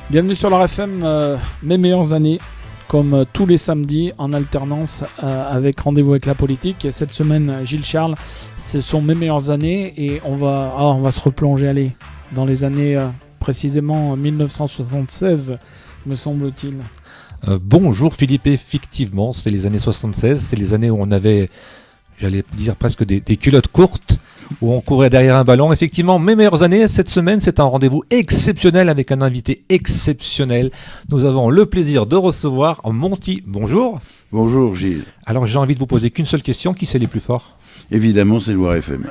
Bienvenue sur la FM, mes meilleures années, comme tous les samedis en alternance avec Rendez-vous avec la politique. Et cette semaine, Gilles Charles, ce sont mes meilleures années et on va se replonger dans les années précisément 1976, me semble-t-il. Bonjour Philippe, effectivement, c'est les années 76, c'est les années où on avait, j'allais dire presque des culottes courtes, où on courait derrière un ballon. Effectivement, mes meilleures années, cette semaine, c'est un rendez-vous exceptionnel avec un invité exceptionnel. Nous avons le plaisir de recevoir Monty. Bonjour. Bonjour Gilles. Alors j'ai envie de vous poser qu'une seule question, qui c'est les plus forts ? Évidemment, c'est Loire FM.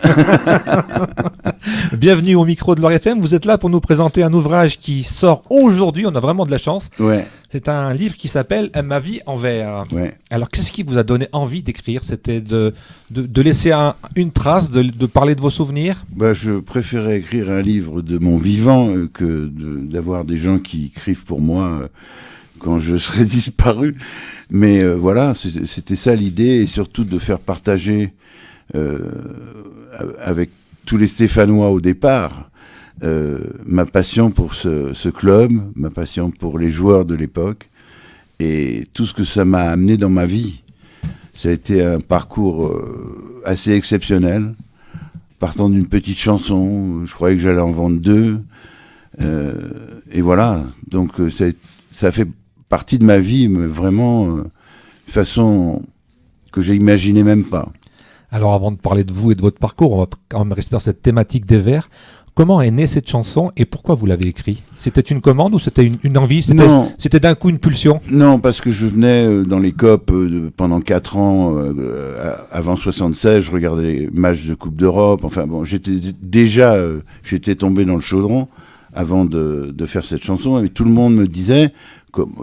Bienvenue au micro de Loire FM. Vous êtes là pour nous présenter un ouvrage qui sort aujourd'hui. On a vraiment de la chance. Ouais. C'est un livre qui s'appelle Ma vie en vers. Ouais. Alors, qu'est-ce qui vous a donné envie d'écrire ? C'était de laisser une trace, de parler de vos souvenirs ? Je préférais écrire un livre de mon vivant que d'avoir des gens qui écrivent pour moi quand je serai disparu. Mais voilà, c'était ça l'idée, et surtout de faire partager avec tous les Stéphanois au départ ma passion pour ce club, ma passion pour les joueurs de l'époque et tout ce que ça m'a amené dans ma vie. Ça a été un parcours assez exceptionnel, partant d'une petite chanson, je croyais que j'allais en vendre 2, et voilà, donc ça fait partie de ma vie, mais vraiment de façon que j'ai imaginé même pas. Alors avant de parler de vous et de votre parcours, on va quand même rester dans cette thématique des vers. Comment est née cette chanson et pourquoi vous l'avez écrite ? C'était une commande ou c'était une envie ? C'était d'un coup une pulsion ? Non, parce que je venais dans les COP pendant 4 ans, avant 76, je regardais les matchs de Coupe d'Europe. Enfin bon, j'étais tombé dans le chaudron avant de faire cette chanson. Et tout le monde me disait,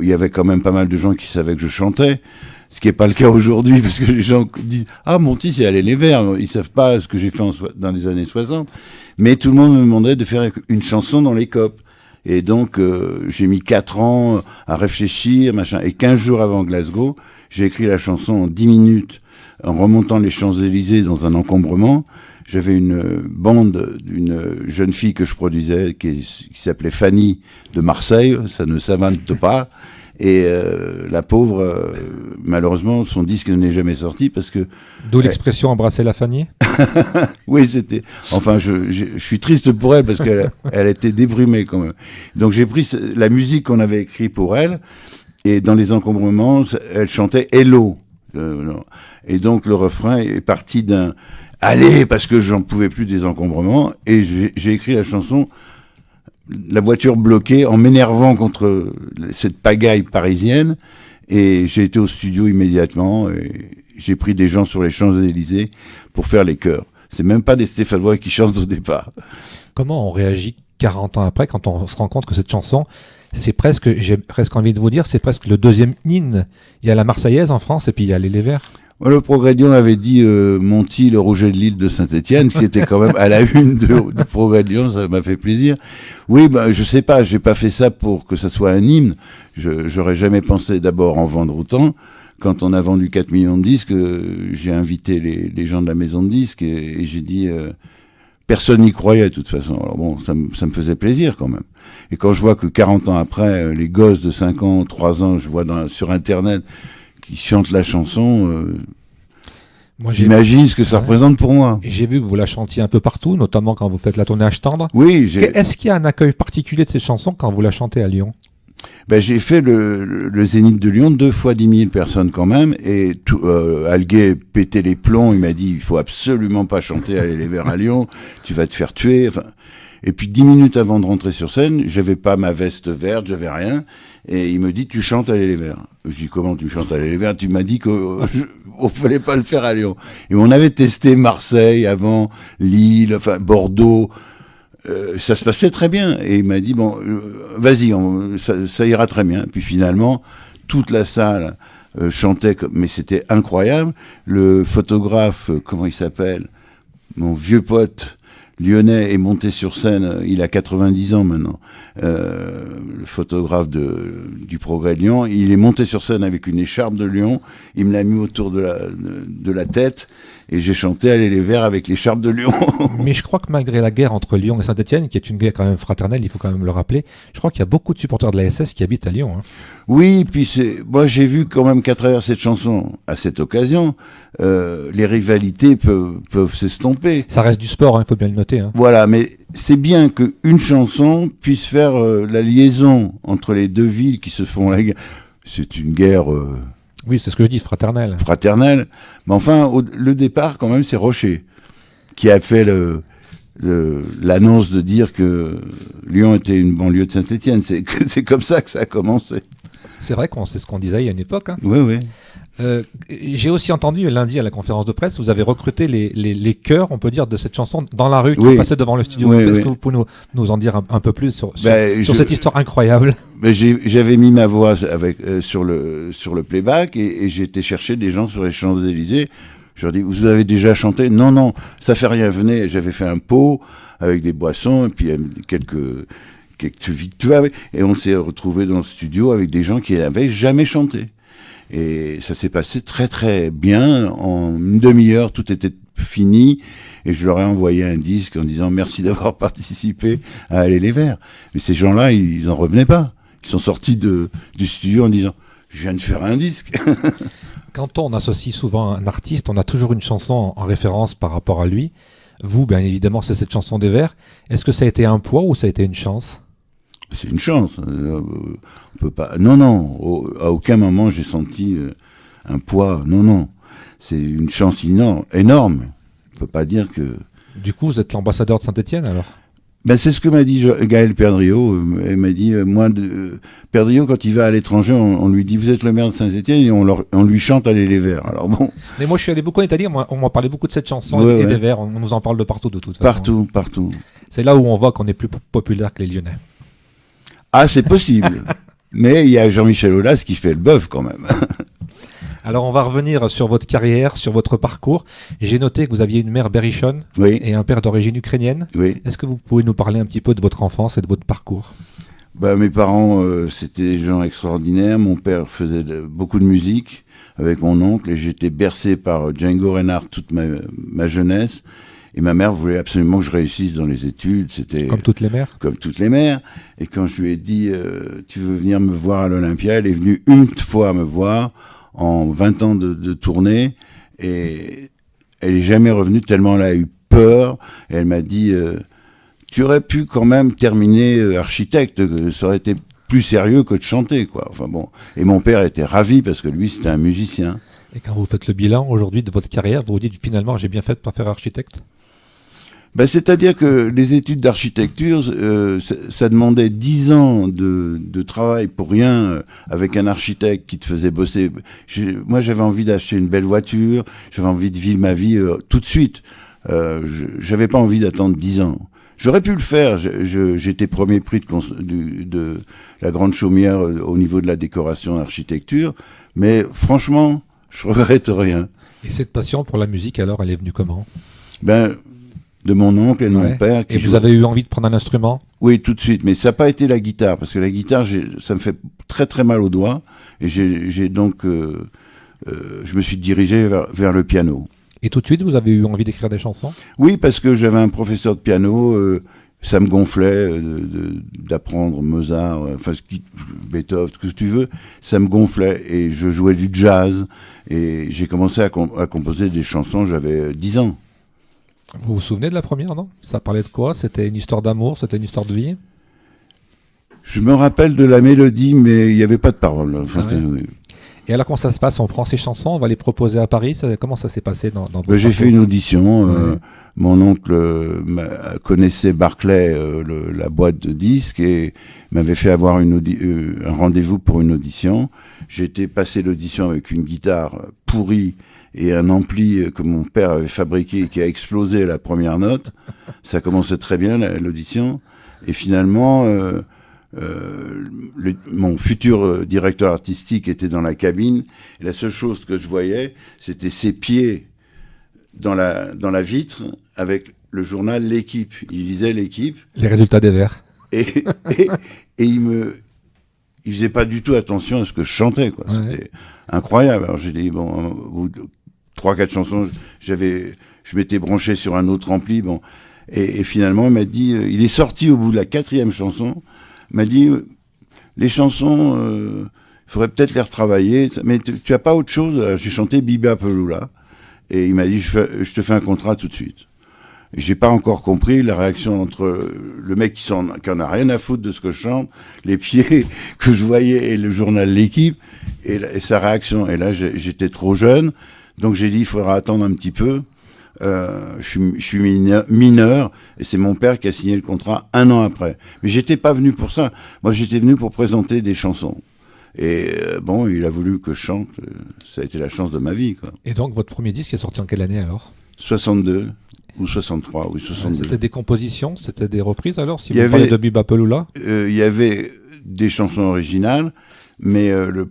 il y avait quand même pas mal de gens qui savaient que je chantais. Ce qui n'est pas le cas aujourd'hui, parce que les gens disent « Ah, Monty, c'est aller les Verts ». Ils ne savent pas ce que j'ai fait dans les années 60. Mais tout le monde me demandait de faire une chanson dans les COP. Et donc, j'ai mis 4 ans à réfléchir, machin. Et 15 jours avant Glasgow, j'ai écrit la chanson en 10 minutes, en remontant les Champs-Élysées dans un encombrement. J'avais une bande d'une jeune fille que je produisais, qui s'appelait Fanny de Marseille. Ça ne s'invente pas. Et la pauvre, malheureusement, son disque n'est jamais sorti parce que... D'où l'expression embrasser la Fanny. Oui, c'était... Enfin, je suis triste pour elle parce qu'elle était déprimée quand même. Donc j'ai pris la musique qu'on avait écrite pour elle et dans les encombrements, elle chantait « Hello ». Et donc le refrain est parti d'un « Allez » parce que j'en pouvais plus des encombrements et j'ai écrit la chanson la voiture bloquée en m'énervant contre cette pagaille parisienne, et j'ai été au studio immédiatement et j'ai pris des gens sur les Champs-Élysées pour faire les chœurs. C'est même pas des Stéphanois qui chantent au départ. Comment on réagit 40 ans après quand on se rend compte que cette chanson, c'est presque, j'ai presque envie de vous dire, c'est presque le deuxième hymne. Il y a la Marseillaise en France et puis il y a les Verts. Le Progrès-Dion avait dit Monty, le Rouget de l'île de Saint-Étienne, qui était quand même à la une du Progrès-Dion, ça m'a fait plaisir. Oui, je sais pas, j'ai pas fait ça pour que ça soit un hymne. J'aurais jamais pensé d'abord en vendre autant. Quand on a vendu 4 millions de disques, j'ai invité les gens de la maison de disques et j'ai dit personne n'y croyait de toute façon. Alors bon, ça me faisait plaisir quand même. Et quand je vois que 40 ans après, les gosses de 5 ans, 3 ans, je vois sur Internet qui chantent la chanson, j'imagine ce que ça représente pour moi. Et j'ai vu que vous la chantiez un peu partout, notamment quand vous faites la tournée H-Tendre. Oui. Est-ce qu'il y a un accueil particulier de ces chansons quand vous la chantez à Lyon ? J'ai fait le Zénith de Lyon 2 fois 10 000 personnes quand même, et Alguet pétait les plombs, il m'a dit il faut absolument pas chanter Allez les Verts à Lyon, tu vas te faire tuer. Enfin, et puis 10 minutes avant de rentrer sur scène, j'avais pas ma veste verte, j'avais rien, et il me dit tu chantes Allez les Verts. Je dis comment tu chantes Allez les Verts ? Tu m'as dit qu'on fallait pas le faire à Lyon. Et on avait testé Marseille avant, Lille, enfin Bordeaux. Ça se passait très bien. Et il m'a dit bon, vas-y, ça ira très bien. Puis finalement, toute la salle chantait, mais c'était incroyable. Le photographe, comment il s'appelle ? Mon vieux pote, lyonnais est monté sur scène, il a 90 ans maintenant, le photographe du Progrès de Lyon, il est monté sur scène avec une écharpe de Lyon, il me l'a mis autour de la tête, et j'ai chanté Allez les Verts avec l'écharpe de Lyon. Mais je crois que malgré la guerre entre Lyon et Saint-Etienne, qui est une guerre quand même fraternelle, il faut quand même le rappeler, je crois qu'il y a beaucoup de supporters de la SS qui habitent à Lyon. Hein. Oui, puis moi j'ai vu quand même qu'à travers cette chanson, à cette occasion, les rivalités peuvent s'estomper. Ça reste du sport, il faut bien le noter. Hein. Voilà, mais c'est bien qu'une chanson puisse faire la liaison entre les deux villes qui se font la guerre. C'est une guerre Oui, c'est ce que je dis, fraternelle. fraternelle, mais enfin, le départ quand même, c'est Rocher qui a fait l'annonce de dire que Lyon était une banlieue de Saint-Étienne. C'est comme ça que ça a commencé. C'est vrai c'est ce qu'on disait il y a une époque. Hein. Oui, oui. J'ai aussi entendu lundi à la conférence de presse, vous avez recruté les chœurs, on peut dire, de cette chanson dans la rue qui Oui. passait devant le studio. Oui, Est-ce oui. que vous pouvez nous en dire un peu plus sur Ben, cette histoire incroyable? Mais j'avais mis ma voix sur le playback et j'ai été chercher des gens sur les Champs-Élysées. Je leur dis, vous avez déjà chanté? Non, non, ça fait rien, venez. J'avais fait un pot avec des boissons et puis quelques victoires. Et on s'est retrouvés dans le studio avec des gens qui n'avaient jamais chanté. Et ça s'est passé très très bien. En une demi-heure, tout était fini. Et je leur ai envoyé un disque en disant merci d'avoir participé à Aller les Verts. Mais ces gens-là, ils en revenaient pas. Ils sont sortis du studio en disant je viens de faire un disque. Quand on associe souvent un artiste, on a toujours une chanson en référence par rapport à lui. Vous, bien évidemment, c'est cette chanson des Verts. Est-ce que ça a été un poids ou ça a été une chance? C'est une chance. On peut pas. Non, non. À aucun moment j'ai senti un poids. Non, non. C'est une chance énorme. On peut pas dire que. Du coup, vous êtes l'ambassadeur de Saint-Etienne alors? Ben c'est ce que m'a dit Gaël Perdriau. Il m'a dit Perdriau quand il va à l'étranger, on lui dit vous êtes le maire de Saint-Étienne et on lui chante Aller les Verts. Alors bon. Mais moi je suis allé beaucoup en Italie, on m'a parlé beaucoup de cette chanson et des Verts. On nous en parle de partout de toute façon. Partout. C'est là où on voit qu'on est plus populaire que les Lyonnais. Ah, c'est possible. Mais il y a Jean-Michel Aulas qui fait le bœuf quand même. Alors on va revenir sur votre carrière, sur votre parcours. J'ai noté que vous aviez une mère berrichonne Oui, et un père d'origine ukrainienne. oui. Est-ce que vous pouvez nous parler un petit peu de votre enfance et de votre parcours? Bah, mes parents, c'était des gens extraordinaires. Mon père faisait beaucoup de musique avec mon oncle et j'étais bercé par Django Reinhardt toute ma jeunesse. Et ma mère voulait absolument que je réussisse dans les études. C'était Comme toutes les mères? comme toutes les mères. Et quand je lui ai dit tu veux venir me voir à l'Olympia, elle est venue une fois me voir en 20 ans de tournée. Et elle est jamais revenue tellement elle a eu peur. Et elle m'a dit tu aurais pu quand même terminer architecte, ça aurait été plus sérieux que de chanter, quoi. Enfin bon. Et mon père était ravi parce que lui, c'était un musicien. Et quand vous faites le bilan aujourd'hui de votre carrière, vous vous dites finalement j'ai bien fait de pas faire architecte? Ben, c'est-à-dire que les études d'architecture, ça demandait 10 ans de travail pour rien avec un architecte qui te faisait bosser. Moi, j'avais envie d'acheter une belle voiture, j'avais envie de vivre ma vie tout de suite. J'avais pas envie d'attendre 10 ans. J'aurais pu le faire. J'étais premier prix de la Grande Chaumière au niveau de la décoration d'architecture, mais franchement, je regrette rien. Et cette passion pour la musique alors, elle est venue comment? Ben, de mon oncle et de mon père. Et vous avez eu envie de prendre un instrument? Oui, tout de suite. Mais ça n'a pas été la guitare, parce que la guitare, ça me fait très très mal aux doigts. Et j'ai donc, je me suis dirigé vers le piano. Et tout de suite, vous avez eu envie d'écrire des chansons? Oui, parce que j'avais un professeur de piano. Ça me gonflait d'apprendre Mozart, Beethoven, ce que tu veux. Ça me gonflait. Et je jouais du jazz. Et j'ai commencé à composer des chansons. J'avais 10 ans. Vous vous souvenez de la première, non? Ça parlait de quoi? C'était une histoire d'amour? C'était une histoire de vie? Je me rappelle de la mélodie, mais il n'y avait pas de paroles. Enfin, Et alors, comment ça se passe? On prend ces chansons, on va les proposer à Paris? Comment ça s'est passé dans votre J'ai fait parcours? une audition. Mon oncle connaissait Barclay, la boîte de disques, et m'avait fait avoir un rendez-vous pour une audition. J'ai été passer l'audition avec une guitare pourrie et un ampli que mon père avait fabriqué et qui a explosé à la première note. Ça commençait très bien, l'audition. Et finalement, mon futur directeur artistique était dans la cabine. Et la seule chose que je voyais, c'était ses pieds dans la vitre avec le journal L'Équipe. Il lisait L'Équipe. Les résultats des Verts. Et il faisait pas du tout attention à ce que je chantais, quoi. Ouais. C'était incroyable. Alors j'ai dit, bon, au bout de 3-4 chansons, je m'étais branché sur un autre ampli, bon. Et finalement, il m'a dit, il est sorti au bout de la 4e chanson, il m'a dit, les chansons, il faudrait peut-être les retravailler, mais tu as pas autre chose? Alors, j'ai chanté Biba Peloula, et il m'a dit, je te fais un contrat tout de suite. Et j'ai pas encore compris la réaction entre le mec qui en a rien à foutre de ce que je chante, les pieds que je voyais et le journal L'Équipe, et sa réaction. Et là, j'étais trop jeune, donc j'ai dit, il faudra attendre un petit peu. Je suis mineur, et c'est mon père qui a signé le contrat 1 an après. Mais j'étais pas venu pour ça. Moi, j'étais venu pour présenter des chansons. Et bon, il a voulu que je chante. Ça a été la chance de ma vie, quoi. Et donc, votre premier disque est sorti en quelle année alors? 62 ou 63, oui, 62. C'était des compositions, c'était des reprises alors? Si vous parlez de Biba Peloula, il y avait des chansons originales, mais le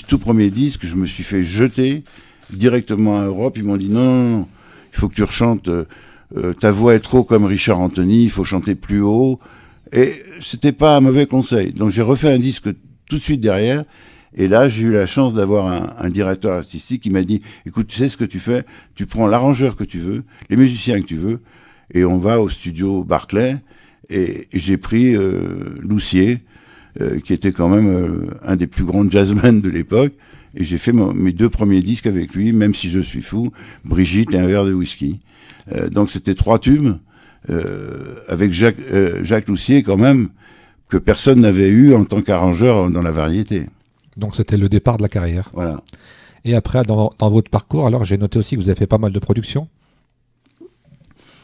tout premier disque, je me suis fait jeter directement à Europe. Ils m'ont dit non, il faut que tu rechantes, ta voix est trop comme Richard Anthony, il faut chanter plus haut. Et c'était pas un mauvais conseil. Donc j'ai refait un disque tout de suite derrière. Et là, j'ai eu la chance d'avoir un directeur artistique qui m'a dit, écoute, tu sais ce que tu fais? Tu prends l'arrangeur que tu veux, les musiciens que tu veux, et on va au studio Barclay. Et j'ai pris Loussier, qui était quand même un des plus grands jazzmen de l'époque. Et j'ai fait mes 2 premiers disques avec lui, Même si je suis fou, Brigitte et un verre de whisky. Donc c'était 3 tubes, avec Jacques Loussier quand même, que personne n'avait eu en tant qu'arrangeur dans la variété. Donc c'était le départ de la carrière. Voilà. Et après, dans votre parcours, alors j'ai noté aussi que vous avez fait pas mal de productions.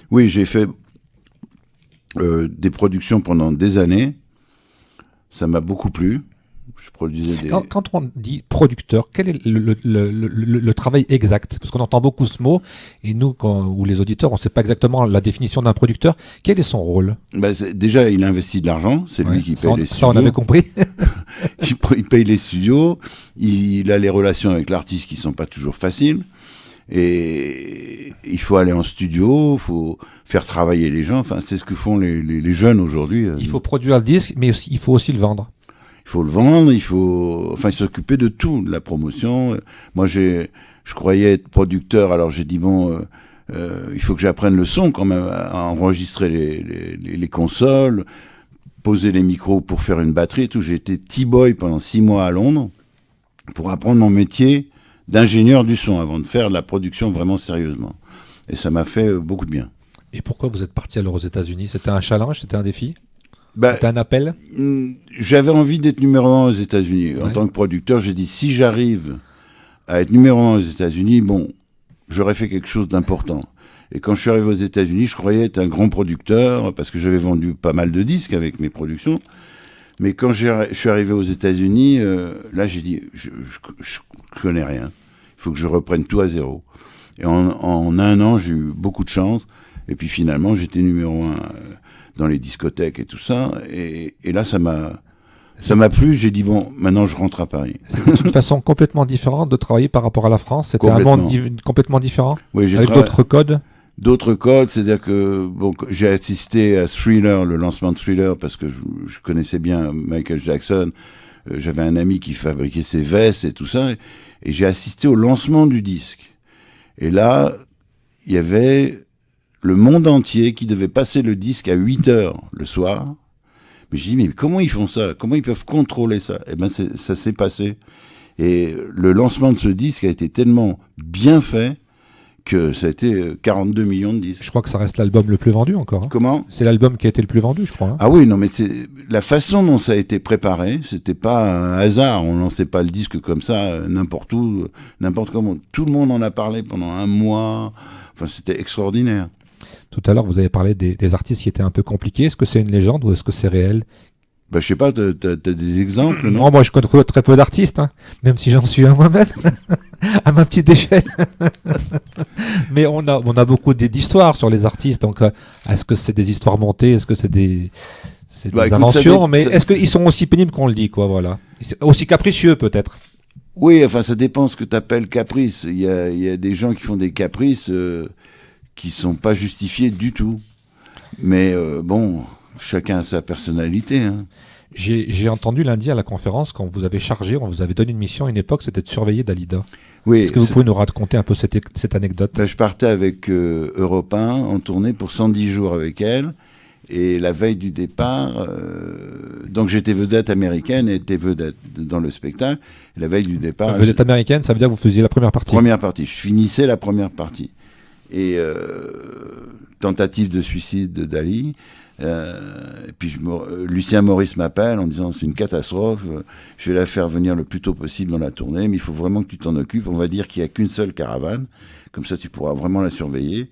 Oui, j'ai fait des productions pendant des années. Ça m'a beaucoup plu. Je produisais des... Quand on dit producteur, quel est le travail exact? Parce qu'on entend beaucoup ce mot, et nous, ou les auditeurs, on ne sait pas exactement la définition d'un producteur. Quel est son rôle? Déjà, il investit de l'argent, c'est lui qui paye les studios. Ça, on avait compris. Il paye les studios, il a les relations avec l'artiste qui ne sont pas toujours faciles, et il faut aller en studio, il faut faire travailler les gens, enfin, c'est ce que font les jeunes aujourd'hui. Il faut produire le disque, mais il faut aussi le vendre. Il faut le vendre, il faut s'occuper de tout, de la promotion. Moi, je croyais être producteur, alors j'ai dit, bon, il faut que j'apprenne le son quand même, à enregistrer les consoles, poser les micros pour faire une batterie et tout. J'ai été T-boy pendant 6 mois à Londres pour apprendre mon métier d'ingénieur du son avant de faire de la production vraiment sérieusement. Et ça m'a fait beaucoup de bien. Et pourquoi vous êtes parti alors aux États-Unis? C'était un challenge, c'était un défi? C'était un appel? J'avais envie d'être numéro 1 aux États-Unis. En tant que producteur, j'ai dit, si j'arrive à être numéro 1 aux États-Unis, bon, j'aurais fait quelque chose d'important. Et quand je suis arrivé aux États-Unis, je croyais être un grand producteur, parce que j'avais vendu pas mal de disques avec mes productions. Mais quand je suis arrivé aux États-Unis, là, j'ai dit, je connais rien. Il faut que je reprenne tout à zéro. Et en 1 an, j'ai eu beaucoup de chance. Et puis finalement, j'étais numéro 1 dans les discothèques et tout ça. Et là, ça m'a plu. J'ai dit, bon, maintenant, je rentre à Paris. C'est une façon complètement différente de travailler par rapport à la France. C'était un monde complètement différent, oui, avec d'autres codes. D'autres codes, c'est-à-dire que bon, j'ai assisté à Thriller, le lancement de Thriller, parce que je connaissais bien Michael Jackson. J'avais un ami qui fabriquait ses vestes et tout ça. Et j'ai assisté au lancement du disque. Et là, il y avait le monde entier qui devait passer le disque à 8h le soir. Mais je dis, mais comment ils font ça? Comment ils peuvent contrôler ça? Eh bien, ça s'est passé. Et le lancement de ce disque a été tellement bien fait que ça a été 42 millions de disques. Je crois que ça reste l'album le plus vendu encore. Hein. Comment? C'est l'album qui a été le plus vendu, je crois. Hein. Ah oui, non, mais c'est la façon dont ça a été préparé, c'était pas un hasard. On lançait pas le disque comme ça, n'importe où, n'importe comment. Tout le monde en a parlé pendant 1 mois. Enfin, c'était extraordinaire. Tout à l'heure, vous avez parlé des artistes qui étaient un peu compliqués. Est-ce que c'est une légende ou est-ce que c'est réel? Bah, je sais pas, t'as des exemples, non? Non, moi je connais très peu d'artistes, hein, même si j'en suis un moi-même, à ma petite échelle. Mais on a beaucoup d'histoires sur les artistes, donc est-ce que c'est des histoires montées, est-ce que c'est des inventions, mais est-ce qu'ils sont aussi pénibles qu'on le dit, quoi, voilà. Aussi capricieux peut-être? Oui, enfin, ça dépend ce que tu appelles caprice. Il y a des gens qui font des caprices qui sont pas justifiés du tout. Mais bon, chacun a sa personnalité. Hein. J'ai entendu lundi à la conférence, quand vous avez chargé, on vous avait donné une mission à une époque, c'était de surveiller Dalida. Oui, Est-ce que vous pouvez nous raconter un peu cette anecdote? Je partais avec Europe 1 en tournée pour 110 jours avec elle. Et la veille du départ, donc j'étais vedette américaine et était vedette dans le spectacle. Et la veille du départ... Vedette américaine, ça veut dire que vous faisiez la première partie? Première partie. Je finissais la première partie. Et tentative de suicide de Dali. Et puis Lucien Maurice m'appelle en disant c'est une catastrophe, je vais la faire venir le plus tôt possible dans la tournée, mais il faut vraiment que tu t'en occupes. On va dire qu'il n'y a qu'une seule caravane, comme ça tu pourras vraiment la surveiller.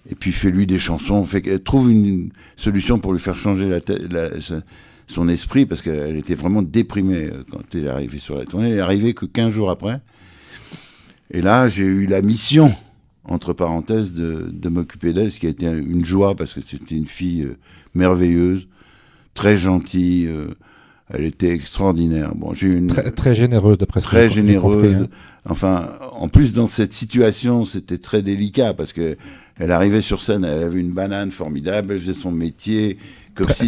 Et puis fais-lui des chansons, trouve une solution pour lui faire changer son esprit, parce qu'elle était vraiment déprimée quand elle est arrivée sur la tournée. Elle est arrivée que 15 jours après. Et là, j'ai eu la mission, entre parenthèses, de m'occuper d'elle, ce qui a été une joie, parce que c'était une fille merveilleuse, très gentille, elle était extraordinaire. Bon, j'ai eu très généreuse, d'après ce que j'ai généreuse. compris, hein. Enfin, en plus, dans cette situation, c'était très délicat, parce que elle arrivait sur scène, elle avait une banane formidable, elle faisait son métier,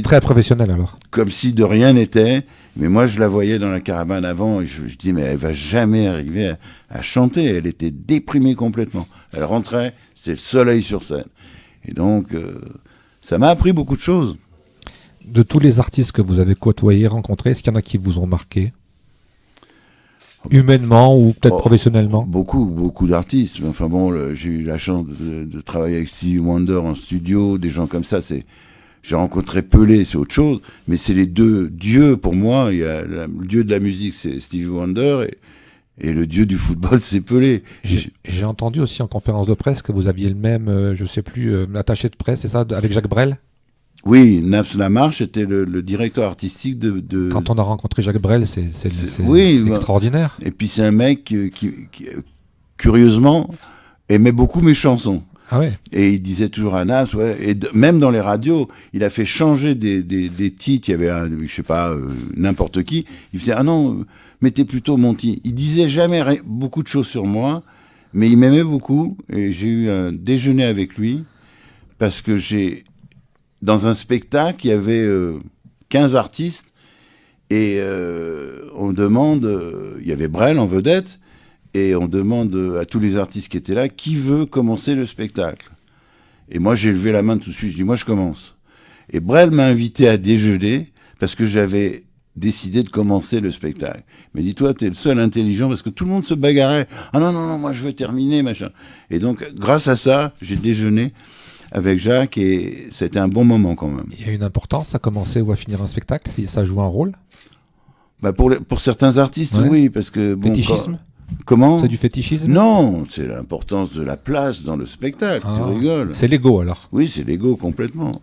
très professionnelle alors. Comme si de rien n'était. Mais moi, je la voyais dans la caravane avant, et je dis, mais elle va jamais arriver à chanter. Elle était déprimée complètement. Elle rentrait, c'était le soleil sur scène. Et donc, ça m'a appris beaucoup de choses. De tous les artistes que vous avez côtoyés, rencontrés, est-ce qu'il y en a qui vous ont marqué? Humainement ou peut-être professionnellement? Beaucoup d'artistes. Enfin bon, j'ai eu la chance de travailler avec Stevie Wonder en studio, des gens comme ça. J'ai rencontré Pelé, c'est autre chose, mais c'est les deux dieux pour moi. Il y a le dieu de la musique, c'est Stevie Wonder, et le dieu du football, c'est Pelé. J'ai entendu aussi en conférence de presse que vous aviez le même, je sais plus, attaché de presse, c'est ça, avec Jacques Brel? Oui, Naps Lamarche était le directeur artistique de... Quand on a rencontré Jacques Brel, c'est oui, extraordinaire. Et puis c'est un mec qui, curieusement, aimait beaucoup mes chansons. Ah ouais. Et il disait toujours à Naps, ouais, et même dans les radios, il a fait changer des titres. Il y avait, je sais pas, n'importe qui. Il faisait, ah non, mettez plutôt Monty. Il disait jamais beaucoup de choses sur moi, mais il m'aimait beaucoup. Et j'ai eu un déjeuner avec lui, parce que dans un spectacle, il y avait 15 artistes, et on demande, il y avait Brel en vedette, et on demande à tous les artistes qui étaient là, qui veut commencer le spectacle? Et moi, j'ai levé la main tout de suite, je dis, moi, je commence. Et Brel m'a invité à déjeuner, parce que j'avais décidé de commencer le spectacle. Mais dis-toi, t'es le seul intelligent, parce que tout le monde se bagarrait. Ah non, moi, je veux terminer, machin. Et donc, grâce à ça, j'ai déjeuné avec Jacques, et c'était un bon moment quand même. Il y a une importance à commencer ou à finir un spectacle? Ça joue un rôle? Bah pour certains artistes, ouais. Oui, parce que... Bon, fétichisme? Comment? C'est du fétichisme? Non, c'est l'importance de la place dans le spectacle, tu rigoles. C'est l'ego alors? Oui, c'est l'ego complètement.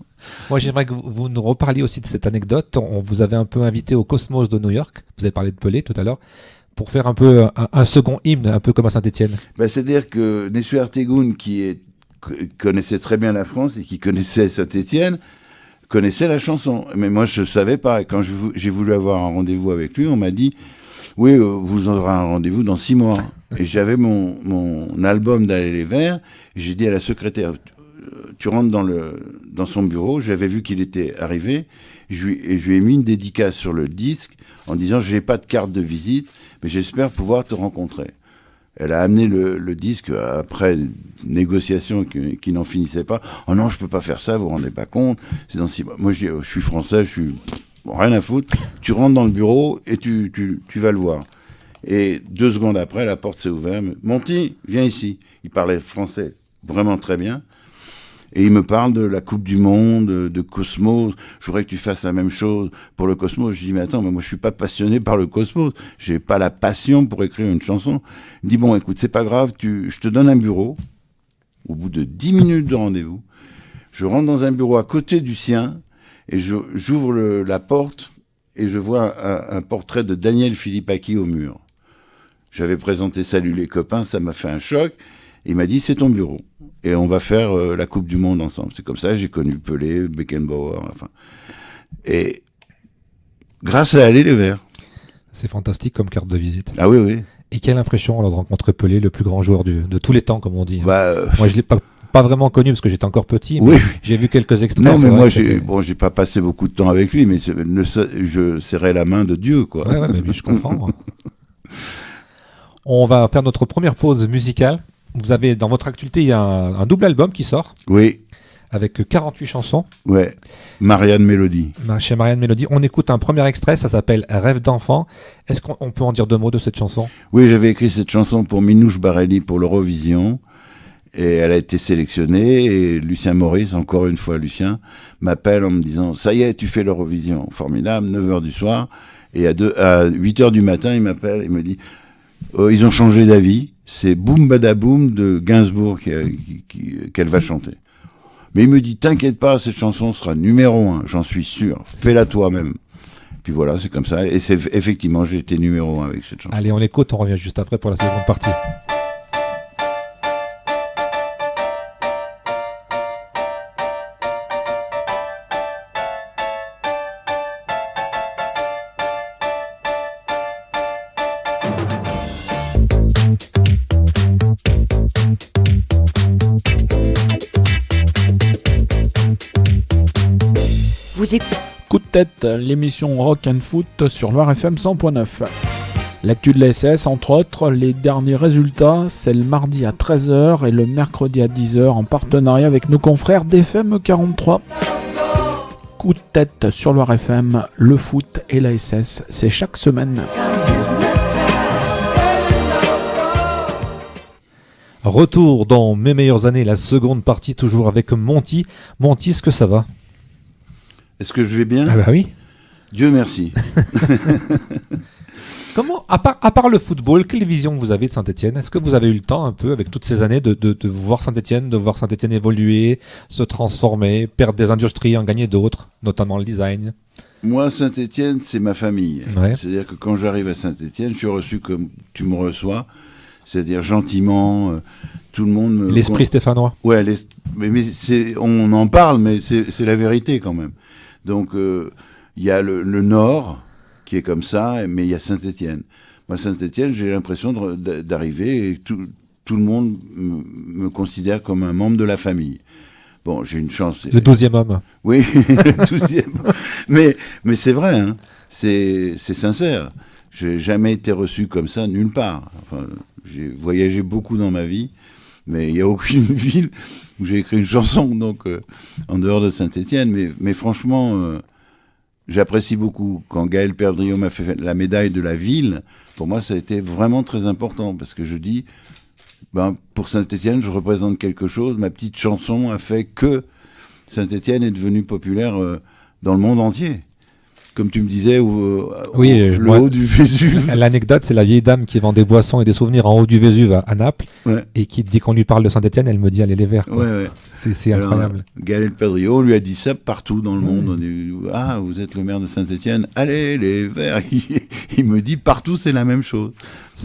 Moi j'aimerais que vous nous reparliez aussi de cette anecdote. On vous avait un peu invité au Cosmos de New York, vous avez parlé de Pelé tout à l'heure, pour faire un peu un second hymne, un peu comme à Saint-Étienne. Bah, c'est-à-dire que Nessu Ertegun, qui connaissait très bien la France et qui connaissait Saint-Étienne, connaissait la chanson. Mais moi, je ne savais pas. Et quand j'ai voulu avoir un rendez-vous avec lui, on m'a dit, oui, vous aurez un rendez-vous dans 6 mois. Et j'avais mon album d'Aller les Verts. J'ai dit à la secrétaire, tu rentres dans son bureau. J'avais vu qu'il était arrivé. Je lui ai mis une dédicace sur le disque en disant, je n'ai pas de carte de visite, mais j'espère pouvoir te rencontrer. Elle a amené le disque après négociation qui n'en finissait pas. Oh non, je peux pas faire ça, vous vous rendez pas compte. C'est dans 6 mois. Moi, je suis français, rien à foutre. Tu rentres dans le bureau et tu vas le voir. Et 2 secondes après, la porte s'est ouverte. Monty, viens ici. Il parlait français vraiment très bien. Et il me parle de la Coupe du Monde, de Cosmos. Je voudrais que tu fasses la même chose pour le Cosmos. Je dis, mais attends, moi je suis pas passionné par le Cosmos. J'ai pas la passion pour écrire une chanson. Il dit, bon, écoute, c'est pas grave, je te donne un bureau. Au bout de 10 minutes de rendez-vous, je rentre dans un bureau à côté du sien et j'ouvre la porte et je vois un portrait de Daniel Philippaki au mur. J'avais présenté Salut les copains, ça m'a fait un choc. Il m'a dit, c'est ton bureau. Et on va faire la Coupe du Monde ensemble. C'est comme ça que j'ai connu Pelé, Beckenbauer, enfin. Et grâce à Aller les Verts. C'est fantastique comme carte de visite. Ah oui, oui. Et quelle impression alors de rencontrer Pelé, le plus grand joueur de tous les temps, comme on dit. Bah, Moi, je l'ai pas vraiment connu parce que j'étais encore petit. oui. Mais j'ai vu quelques extraits. Non, mais c'est vrai moi, que c'était- j'ai pas passé beaucoup de temps avec lui, mais je serrais la main de Dieu, quoi. Ouais, mais je comprends. On va faire notre première pause musicale. Vous avez dans votre actualité, il y a un double album qui sort Oui, avec 48 chansons ouais. Marianne Mélodie. chez Marianne Mélodie. On écoute un premier extrait, ça s'appelle Rêve d'enfant. Est-ce qu'on peut en dire 2 mots de cette chanson? Oui, j'avais écrit cette chanson pour Minouche Barelli pour l'Eurovision. Et elle a été sélectionnée. Et Lucien Maurice, encore une fois Lucien, m'appelle en me disant « Ça y est, tu fais l'Eurovision. » Formidable, 9h du soir. Et à 8h du matin, il m'appelle, il me dit ils ont changé d'avis. C'est Boum Badaboum de Gainsbourg qu'elle va chanter. Mais il me dit, t'inquiète pas, cette chanson sera numéro 1, j'en suis sûr. Fais-la toi-même. Puis voilà, c'est comme ça. Et effectivement, j'ai été numéro 1 avec cette chanson. Allez, on écoute, on revient juste après pour la seconde partie. Vous écoutez Coup de tête, l'émission Rock and Foot sur Loire FM 100.9. L'actu de la SS, entre autres, les derniers résultats, c'est le mardi à 13h et le mercredi à 10h en partenariat avec nos confrères d'FM 43. Coup de tête sur Loire FM, le foot et la SS, c'est chaque semaine. Retour dans Mes meilleures années, la seconde partie, toujours avec Monty. Monty, est-ce que ça va? Est-ce que je vais bien? Ah bah oui. Dieu merci. Comment, à part le football, quelle vision vous avez de Saint-Etienne? Est-ce que vous avez eu le temps un peu, avec toutes ces années, de voir Saint-Etienne, de voir Saint-Etienne évoluer, se transformer, perdre des industries, en gagner d'autres, notamment le design? Moi, Saint-Étienne, c'est ma famille. Ouais. C'est-à-dire que quand j'arrive à Saint-Étienne, je suis reçu comme tu me reçois, c'est-à-dire gentiment, tout le monde me... L'esprit stéphanois. Ouais, mais on en parle, mais c'est la vérité quand même. Donc, il y a le Nord qui est comme ça, mais il y a Saint-Étienne. Moi, Saint-Étienne, j'ai l'impression d'arriver et tout le monde me considère comme un membre de la famille. Bon, j'ai une chance. Le 12e homme. Oui, le 12e. Mais c'est vrai, hein. C'est sincère. J'ai jamais été reçu comme ça nulle part. Enfin, j'ai voyagé beaucoup dans ma vie, mais il n'y a aucune ville où j'ai écrit une chanson, donc en dehors de Saint-Étienne. Mais franchement, j'apprécie beaucoup. Quand Gaël Perdriau m'a fait la médaille de la ville, pour moi, ça a été vraiment très important, parce que je dis, pour Saint-Étienne, je représente quelque chose. Ma petite chanson a fait que Saint-Étienne est devenu populaire dans le monde entier. Comme tu me disais, le haut du Vésuve. L'anecdote, c'est la vieille dame qui vend des boissons et des souvenirs en haut du Vésuve à Naples, Ouais. et qui, dès qu'on lui parle de Saint-Etienne, elle me dit allez les Verts. Quoi. Ouais. C'est Alors, incroyable. Gaël Perdriau, on lui a dit ça partout dans le monde. On dit, vous êtes le maire de Saint-Étienne, allez les Verts. Il me dit partout c'est la même chose.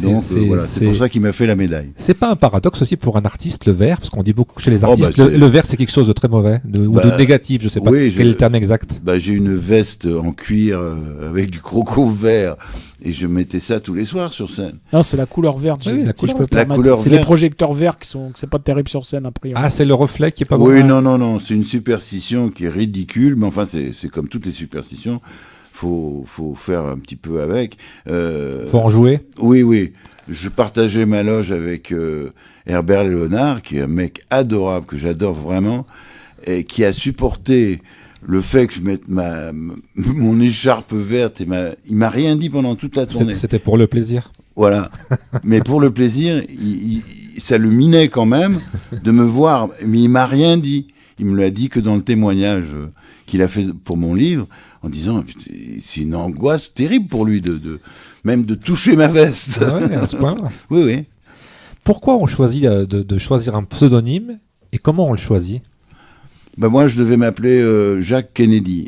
Donc voilà, c'est pour ça qu'il m'a fait la médaille. C'est pas un paradoxe aussi pour un artiste le vert, parce qu'on dit beaucoup chez les artistes le vert c'est quelque chose de très mauvais ou de négatif, je sais pas quel est le terme exact. J'ai une veste en cuir avec du croco vert et je mettais ça tous les soirs sur scène. Non, c'est la couleur verte, Oui, si je peux la permettre. couleur C'est verte. les projecteurs verts qui sont, c'est pas terrible sur scène après. Ah, c'est le reflet qui est pas bon. Oui, non, c'est une superstition qui est ridicule, mais enfin c'est comme toutes les superstitions. Faut faire un petit peu avec. Faut en jouer. Oui. Je partageais ma loge avec Herbert Léonard, qui est un mec adorable, que j'adore vraiment, et qui a supporté le fait que je mette mon écharpe verte. Il m'a rien dit pendant toute la tournée. C'était pour le plaisir. Voilà. Mais pour le plaisir, ça le minait quand même de me voir. Mais il m'a rien dit. Il me l'a dit que dans le témoignage qu'il a fait pour mon livre, en disant c'est une angoisse terrible pour lui même de toucher ma veste. Ah ouais, à ce point-là. Oui. Pourquoi on choisit de choisir un pseudonyme et comment on le choisit? Moi, je devais m'appeler Jacques Kennedy.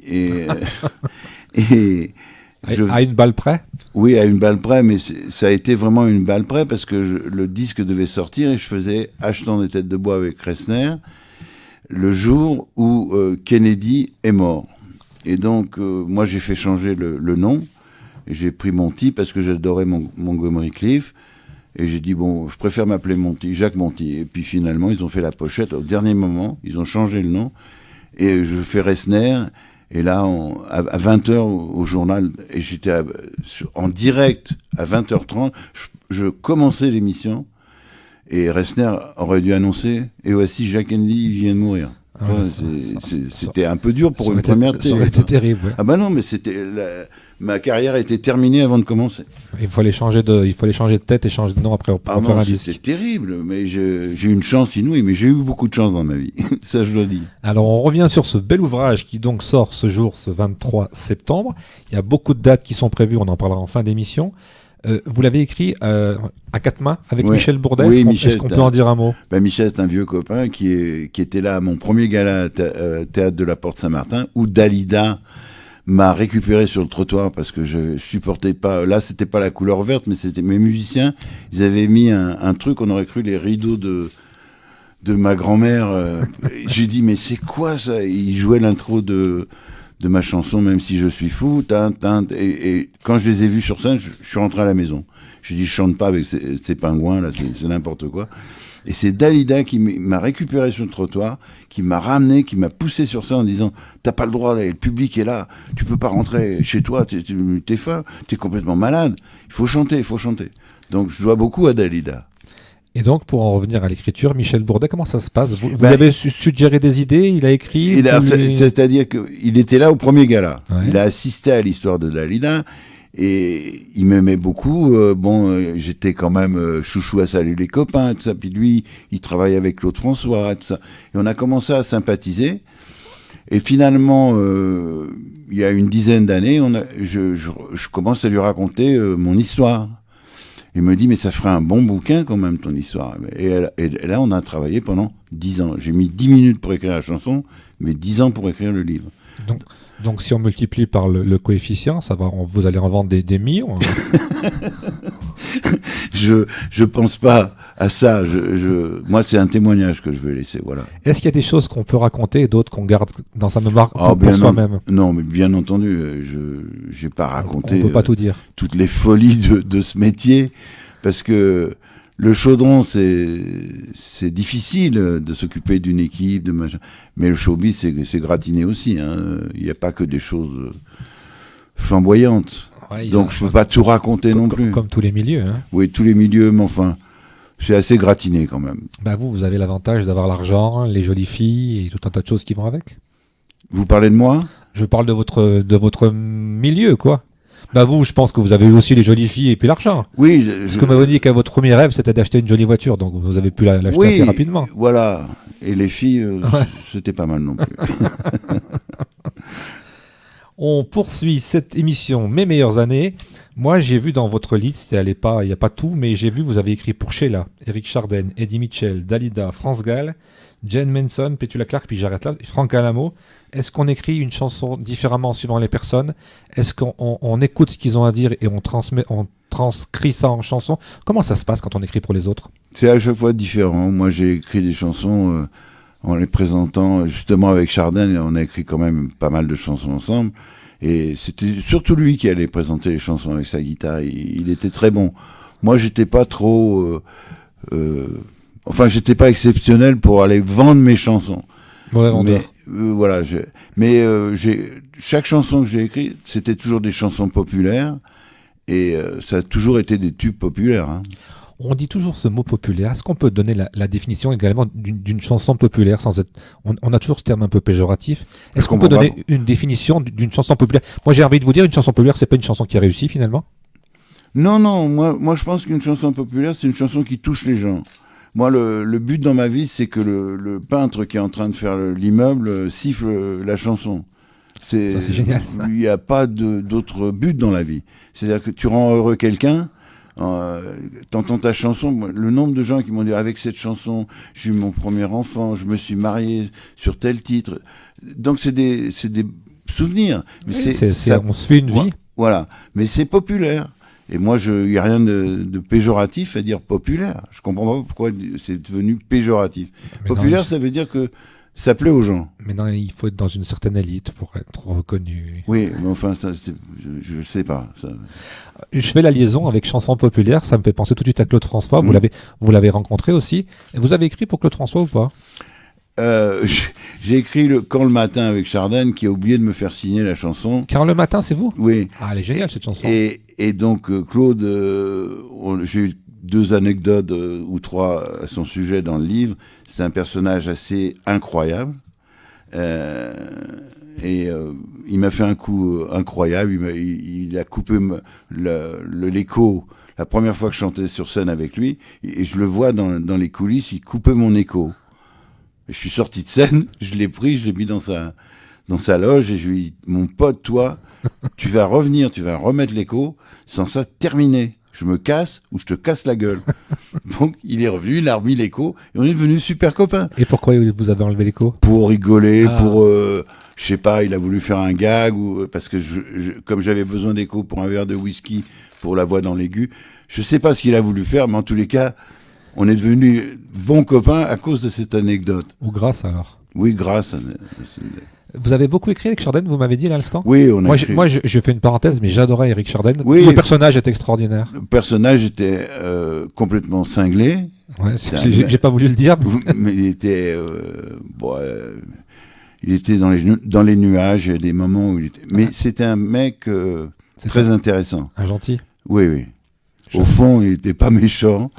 À une balle près? Oui, à une balle près, mais ça a été vraiment une balle près parce que le disque devait sortir et je faisais Achetant des têtes de bois avec Kressner le jour où Kennedy est mort. Et donc, moi, j'ai fait changer le nom. Et j'ai pris Monty parce que j'adorais Montgomery Clift. Et j'ai dit, bon, je préfère m'appeler Monty, Jacques Monty. Et puis finalement, ils ont fait la pochette au dernier moment. Ils ont changé le nom. Et je fais Resner. Et là, à 20h au journal, et j'étais en direct à 20h30, je commençais l'émission. Et Resner aurait dû annoncer, et voici Jacques Hendy vient de mourir. C'était un peu dur pour une première télé. Ça aurait été terrible. Ouais. Ah bah non, mais ma carrière était terminée avant de commencer. Il fallait changer de tête et changer de nom après pour faire un disque. C'était terrible, mais j'ai eu une chance inouïe, mais j'ai eu beaucoup de chance dans ma vie. Ça, je dois dire. Alors, on revient sur ce bel ouvrage qui donc sort ce 23 septembre. Il y a beaucoup de dates qui sont prévues, on en parlera en fin d'émission. Vous l'avez écrit à quatre mains avec Michel Bourdet. Oui, Est-ce qu'on peut en dire un mot? Michel, c'est un vieux copain qui était là à mon premier gala Théâtre de la Porte Saint-Martin, où Dalida m'a récupéré sur le trottoir parce que je supportais pas. Là, c'était pas la couleur verte, mais c'était mes musiciens. Ils avaient mis un truc, on aurait cru les rideaux de ma grand-mère. J'ai dit, mais c'est quoi ça? Ils jouaient l'intro de ma chanson, même si je suis fou, et quand je les ai vus sur scène, je suis rentré à la maison. Je dis, je chante pas avec ces pingouins, là, c'est n'importe quoi. Et c'est Dalida qui m'a récupéré sur le trottoir, qui m'a ramené, qui m'a poussé sur scène en disant, t'as pas le droit, là, le public est là, tu peux pas rentrer chez toi, t'es folle, t'es complètement malade, il faut chanter. Donc je dois beaucoup à Dalida. Et donc, pour en revenir à l'écriture, Michel Bourdet, comment ça se passe? Vous avez suggéré des idées, il a écrit? C'est-à-dire qu'il était là au premier gala. Ouais. Il a assisté à l'histoire de Dalida et il m'aimait beaucoup. J'étais quand même chouchou à Salut les copains, tout ça. Puis lui, il travaillait avec Claude François, tout ça. Et on a commencé à sympathiser. Et finalement, il y a une dizaine d'années, je commence à lui raconter mon histoire. Il me dit, mais ça ferait un bon bouquin quand même, ton histoire. Et là, on a travaillé pendant 10 ans. J'ai mis 10 minutes pour écrire la chanson, mais 10 ans pour écrire le livre. Donc si on multiplie par le coefficient, vous allez en vendre des millions. Je pense pas à ça. Moi, c'est un témoignage que je veux laisser. Voilà. Est-ce qu'il y a des choses qu'on peut raconter et d'autres qu'on garde dans sa mémoire pour soi-même? Non, mais bien entendu, je n'ai pas raconté on peut pas tout dire. Toutes les folies de ce métier, parce que le chaudron, c'est difficile de s'occuper d'une équipe, de machin. Mais le showbiz, c'est gratiné aussi. Il n'y a pas que des choses flamboyantes. Ouais, donc je ne peux pas tout raconter non plus. Comme tous les milieux. Oui, tous les milieux, mais enfin, c'est assez gratiné quand même. Vous avez l'avantage d'avoir l'argent, les jolies filles et tout un tas de choses qui vont avec. Vous parlez de moi? Je parle de votre milieu, quoi. Vous, je pense que vous avez eu aussi les jolies filles et puis l'argent. Oui. Parce que vous m'avez dit que votre premier rêve, c'était d'acheter une jolie voiture, donc vous avez pu l'acheter assez rapidement. Voilà. Et les filles, c'était pas mal non plus. On poursuit cette émission Mes meilleures années. Moi, j'ai vu dans votre liste, il n'y a pas tout, mais j'ai vu, vous avez écrit pour Sheila, Eric Chardin, Eddie Mitchell, Dalida, France Gall, Jane Manson, Petula Clark, puis j'arrête là, Franck Alamo. Est-ce qu'on écrit une chanson différemment suivant les personnes? Est-ce qu'on écoute ce qu'ils ont à dire et on transcrit ça en chanson? Comment ça se passe quand on écrit pour les autres? C'est à chaque fois différent. Moi, j'ai écrit des chansons en les présentant justement avec Chardin. On a écrit quand même pas mal de chansons ensemble. Et c'était surtout lui qui allait présenter les chansons avec sa guitare. Il était très bon. Moi, j'étais pas trop... j'étais pas exceptionnel pour aller vendre mes chansons. Ouais, chaque chanson que j'ai écrite, c'était toujours des chansons populaires et ça a toujours été des tubes populaires. On dit toujours ce mot populaire. Est-ce qu'on peut donner la définition également d'une chanson populaire sans être... On a toujours ce terme un peu péjoratif. Est-ce qu'on peut donner une définition d'une chanson populaire? Moi, j'ai envie de vous dire, une chanson populaire, c'est pas une chanson qui a réussi finalement? Non, moi je pense qu'une chanson populaire, c'est une chanson qui touche les gens. Moi, le but dans ma vie, c'est que le peintre qui est en train de faire l'immeuble siffle la chanson. Ça, c'est génial. Il n'y a pas d'autre but dans la vie. C'est-à-dire que tu rends heureux quelqu'un, t'entends ta chanson. Le nombre de gens qui m'ont dit, avec cette chanson, j'ai eu mon premier enfant, je me suis marié sur tel titre. Donc, c'est des souvenirs. Mais on se fait une vie. Voilà. Mais c'est populaire. Et moi, il n'y a rien de péjoratif à dire populaire. Je comprends pas pourquoi c'est devenu péjoratif. Populaire, ça veut dire que Ça plaît aux gens. Maintenant, il faut être dans une certaine élite pour être reconnu. Oui, mais enfin, ça, je sais pas. Ça. Je fais la liaison avec chanson populaire, ça me fait penser tout de suite à Claude François. Mm. Vous l'avez rencontré aussi. Et vous avez écrit pour Claude François ou pas? J'ai écrit Quand le matin avec Chardin, qui a oublié de me faire signer la chanson. Car le matin, c'est vous? Oui. Ah, elle est géniale cette chanson. Et donc, Claude, j'ai eu 2 anecdotes ou 3 à son sujet dans le livre. C'est un personnage assez incroyable. Il m'a fait un coup incroyable. Il a coupé l'écho la première fois que je chantais sur scène avec lui. Et je le vois dans les coulisses, il coupait mon écho. Et je suis sorti de scène, je l'ai pris, je l'ai mis dans sa loge et je lui ai dit, mon pote, toi, tu vas revenir, tu vas remettre l'écho, sans ça, terminé. Je me casse ou je te casse la gueule. Donc, il est revenu, il a remis l'écho et on est devenus super copains. Et pourquoi vous avez enlevé l'écho? Pour rigoler, je sais pas, il a voulu faire un gag ou parce que comme j'avais besoin d'écho pour un verre de whisky pour la voix dans l'aigu, je sais pas ce qu'il a voulu faire, mais en tous les cas, on est devenus bons copains à cause de cette anecdote. Ou grâce alors? Oui, grâce. Vous avez beaucoup écrit avec Chardin, vous m'avez dit à l'instant? Oui, on a écrit. Moi, je fais une parenthèse, mais j'adorais Eric Chardin. Oui. Le personnage est extraordinaire. Le personnage était complètement cinglé. Ouais, j'ai pas voulu le dire. Mais il était, il était dans les nuages. Il y a des moments où il était. Mais c'était un mec très intéressant. Un gentil. Oui, oui. Au fond, il n'était pas méchant.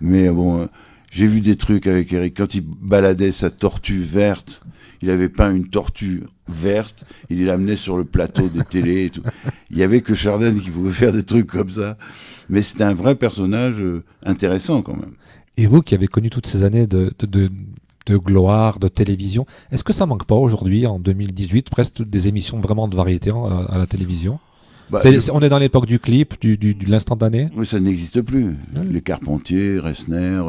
Mais bon, j'ai vu des trucs avec Eric. Quand il baladait sa tortue verte, il avait peint une tortue verte, il l'amenait sur le plateau de télé et tout. Il y avait que Chardin qui pouvait faire des trucs comme ça. Mais c'était un vrai personnage intéressant quand même. Et vous qui avez connu toutes ces années de gloire, de télévision, est-ce que ça manque pas aujourd'hui, en 2018, presque des émissions vraiment de variété à la télévision? On est dans l'époque du clip, de l'instantané. Oui, ça n'existe plus. Les Carpentiers, Resner.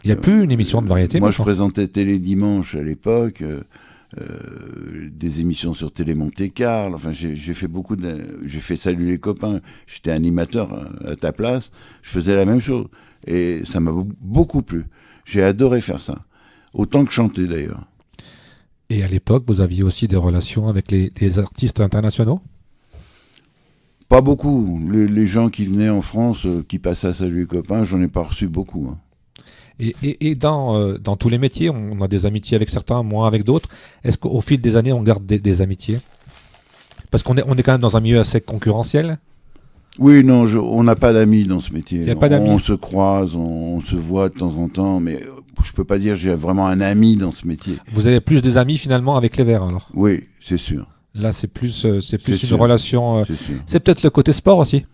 Il n'y a plus une émission de variété. Moi, je présentais Télé Dimanche à l'époque, des émissions sur Télé Monte-Carlo. Enfin, j'ai fait Salut les copains. J'étais animateur à ta place. Je faisais la même chose. Et ça m'a beaucoup plu. J'ai adoré faire ça. Autant que chanter, d'ailleurs. Et à l'époque, vous aviez aussi des relations avec les artistes internationaux? Pas beaucoup. Les gens qui venaient en France, qui passaient à Salut les copains, j'en ai pas reçu beaucoup. Hein. Et dans tous les métiers, on a des amitiés avec certains, moins avec d'autres. Est-ce qu'au fil des années, on garde des amitiés? Parce qu'on est quand même dans un milieu assez concurrentiel. Oui, non, on n'a pas d'amis dans ce métier. Il n'y a pas d'amis. On se croise, on se voit de temps en temps, mais je peux pas dire que j'ai vraiment un ami dans ce métier. Vous avez plus des amis finalement avec les Verts alors? Oui, c'est sûr. Là, c'est plus une sûr. relation. C'est sûr. C'est peut-être le côté sport aussi.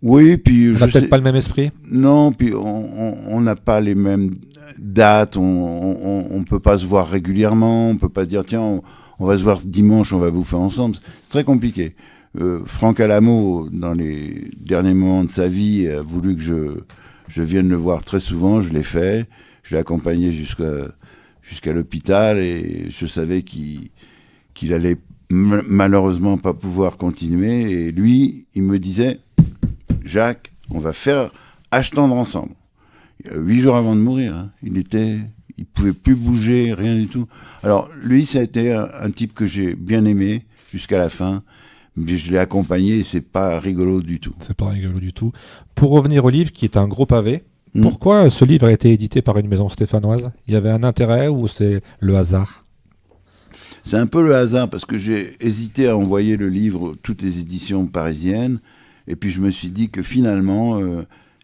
Oui, puis on n'a peut-être pas le même esprit. Non, puis on n'a pas les mêmes dates. On peut pas se voir régulièrement. On peut pas dire tiens, on va se voir dimanche, on va bouffer ensemble. C'est très compliqué. Franck Alamo, dans les derniers moments de sa vie, a voulu que je vienne le voir très souvent. Je l'ai fait. Je l'ai accompagné jusqu'à l'hôpital et je savais qu'il allait malheureusement pas pouvoir continuer. Et lui, il me disait, Jacques, on va faire H-Tendre ensemble. 8 jours avant de mourir, hein, il pouvait plus bouger, rien du tout. Alors lui, ça a été un type que j'ai bien aimé jusqu'à la fin. Mais je l'ai accompagné et c'est pas rigolo du tout. C'est pas rigolo du tout. Pour revenir au livre, qui est un gros pavé, pourquoi ce livre a été édité par une maison stéphanoise? Il y avait un intérêt ou c'est le hasard? C'est un peu le hasard parce que j'ai hésité à envoyer le livre toutes les éditions parisiennes et puis je me suis dit que finalement,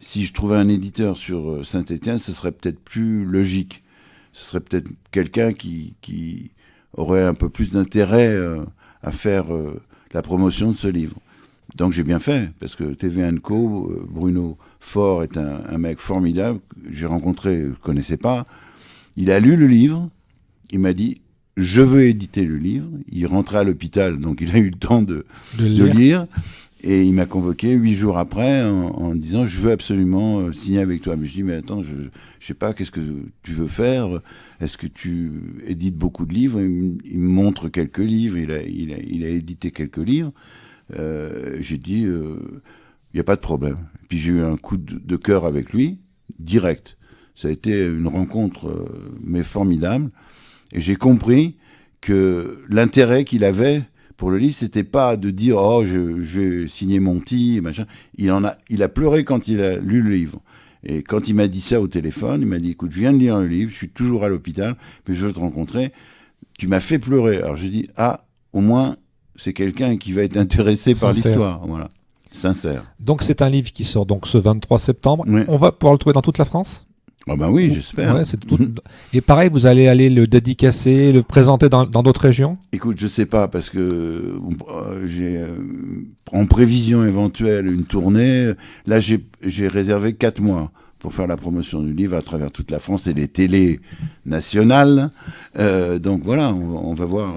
si je trouvais un éditeur sur Saint-Étienne, ce serait peut-être plus logique. Ce serait peut-être quelqu'un qui aurait un peu plus d'intérêt à faire la promotion de ce livre. Donc j'ai bien fait, parce que TV & Co, Bruno Faure est un mec formidable, que j'ai rencontré, je ne connaissais pas. Il a lu le livre, il m'a dit « Je veux éditer le livre ». Il rentrait à l'hôpital, donc il a eu le temps de lire. Et il m'a convoqué 8 jours après en disant « Je veux absolument signer avec toi ». Mais je dis « Mais attends, je ne sais pas, qu'est-ce que tu veux faire? Est-ce que tu édites beaucoup de livres ?» Il me montre quelques livres, il a édité quelques livres. J'ai dit « Il n'y a pas de problème ». Puis j'ai eu un coup de cœur avec lui, direct. Ça a été une rencontre mais formidable. Et j'ai compris que l'intérêt qu'il avait pour le livre, c'était pas de dire oh je vais signer Monty et machin. Il a pleuré quand il a lu le livre. Et quand il m'a dit ça au téléphone, il m'a dit écoute, je viens de lire le livre, je suis toujours à l'hôpital, mais je veux te rencontrer. Tu m'as fait pleurer. Alors j'ai dit au moins c'est quelqu'un qui va être intéressé par l'histoire, voilà, sincère. Donc c'est un livre qui sort donc ce 23 septembre. Oui. On va pouvoir le trouver dans toute la France. Ah ben oui, j'espère. Ouais, Et pareil, vous allez aller le dédicacer, le présenter dans d'autres régions? Écoute, je sais pas, parce que j'ai en prévision éventuelle une tournée. Là, j'ai réservé 4 mois pour faire la promotion du livre à travers toute la France et les télés nationales. Donc voilà, on va voir.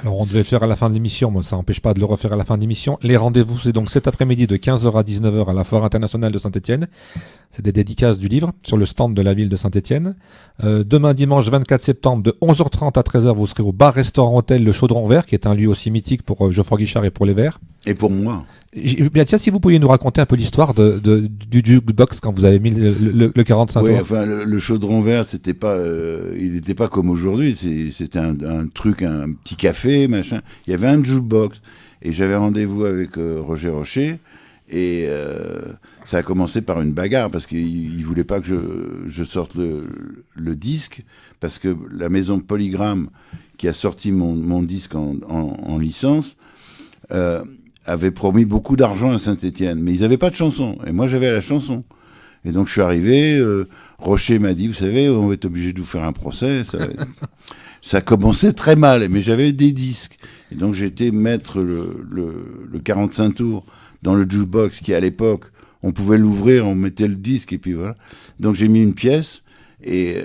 Alors on devait le faire à la fin de l'émission, mais ça n'empêche pas de le refaire à la fin de l'émission. Les rendez-vous, c'est donc cet après-midi de 15h à 19h à la Foire internationale de Saint-Étienne. C'est des dédicaces du livre sur le stand de la ville de Saint-Étienne. Demain dimanche 24 septembre de 11h30 à 13h, vous serez au bar-restaurant-hôtel Le Chaudron Vert, qui est un lieu aussi mythique pour Geoffroy Guichard et pour les Verts. Et pour moi. Bien, tiens, si vous pouviez nous raconter un peu l'histoire du jukebox quand vous avez mis le 45 Oui, tours. enfin, le Chaudron Vert, c'était pas, il n'était pas comme aujourd'hui. C'était un truc, un petit café, machin. Il y avait un jukebox. Et j'avais rendez-vous avec Roger Rocher. Et ça a commencé par une bagarre, parce qu'il voulait pas que je sorte le disque, parce que la maison Polygram, qui a sorti mon disque en licence, avait promis beaucoup d'argent à Saint-Étienne, mais ils n'avaient pas de chanson, et moi j'avais la chanson. Et donc je suis arrivé, Rocher m'a dit, vous savez, on va être obligé de vous faire un procès. Ça commençait très mal, mais j'avais des disques. Et donc j'ai été mettre le 45 tours dans le jukebox, qui à l'époque, on pouvait l'ouvrir, on mettait le disque, et puis voilà. Donc j'ai mis une pièce, et